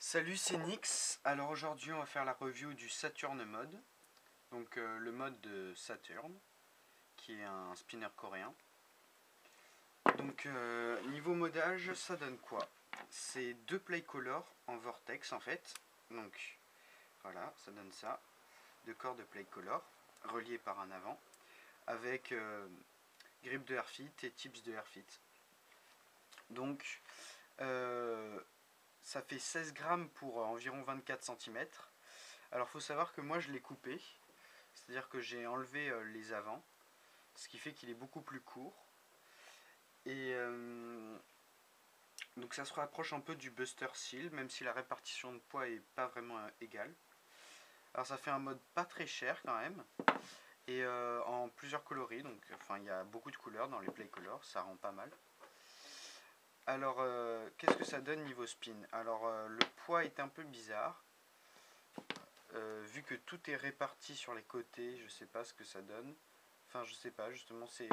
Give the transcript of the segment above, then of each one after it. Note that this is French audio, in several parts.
Salut, c'est Nix. Alors aujourd'hui on va faire la review du Saturn mode. Donc le mode de Saturn, qui est un spinner coréen. Donc niveau modage, ça donne quoi? C'est deux play color en vortex en fait. Donc voilà, ça donne ça. Deux corps de play color reliés par un avant. Avec grip de Airfit et tips de Airfit. Donc ça fait 16 grammes pour environ 24 cm. Alors faut savoir que moi je l'ai coupé, c'est-à-dire que j'ai enlevé les avants, ce qui fait qu'il est beaucoup plus court. Et donc ça se rapproche un peu du Buster Seal, même si la répartition de poids est pas vraiment égale. Alors ça fait un mode pas très cher quand même, et en plusieurs coloris, donc enfin il y a beaucoup de couleurs dans les play colors, ça rend pas mal. Alors qu'est-ce que ça donne niveau spin? Alors le poids est un peu bizarre. Vu que tout est réparti sur les côtés, je sais pas ce que ça donne. Enfin, je sais pas, justement, c'est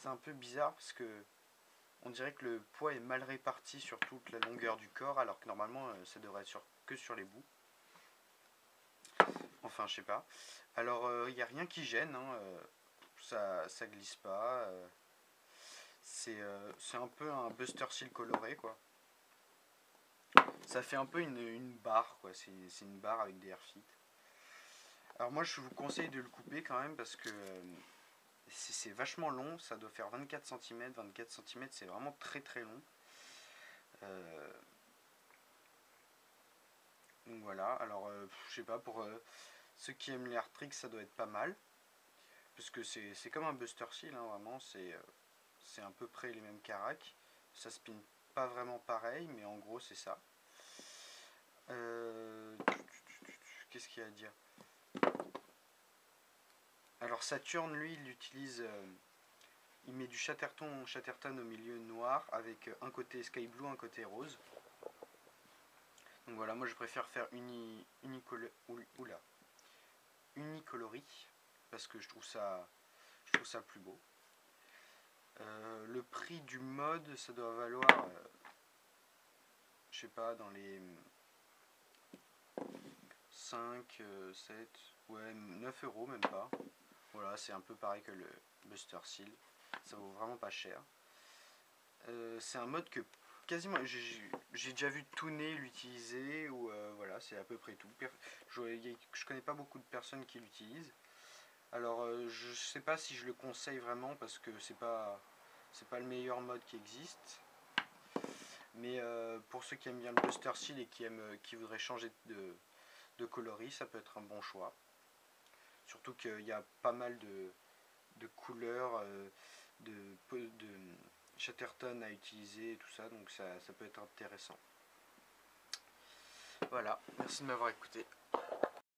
un peu bizarre parce que on dirait que le poids est mal réparti sur toute la longueur du corps, alors que normalement ça devrait être que sur les bouts. Enfin, je sais pas. Alors, il n'y a rien qui gêne, hein, ça glisse pas. C'est un peu un Buster Seal coloré, quoi. Ça fait un peu une barre, quoi. C'est une barre avec des airfits. Alors moi je vous conseille de le couper quand même parce que c'est vachement long, ça doit faire 24 cm, 24 cm c'est vraiment très très long. Donc voilà, alors je sais pas, pour ceux qui aiment les hard tricks ça doit être pas mal. Parce que c'est comme un Buster Seal, hein, vraiment, c'est à peu près les mêmes caracs. Ça spin pas vraiment pareil, mais en gros c'est ça. Qu'est-ce qu'il y a à dire? Alors Saturn, lui, il utilise, il met du Chatterton au milieu noir avec un côté sky blue, un côté rose. Donc voilà, moi je préfère faire unicoloris parce que je trouve ça plus beau. Le prix du mode, ça doit valoir, je sais pas, dans les 5, 7, ouais, 9 euros même pas. Voilà, c'est un peu pareil que le Buster Seal. Ça vaut vraiment pas cher. C'est un mode que quasiment j'ai déjà vu Touné l'utiliser, ou voilà, c'est à peu près tout. Je connais pas beaucoup de personnes qui l'utilisent. Alors je sais pas si je le conseille vraiment parce que c'est pas le meilleur mode qui existe. Mais pour ceux qui aiment bien le Buster Seal et qui voudraient changer de coloris, ça peut être un bon choix. Surtout qu'il y a pas mal de couleurs, de Chatterton à utiliser et tout ça, donc ça peut être intéressant. Voilà, merci de m'avoir écouté.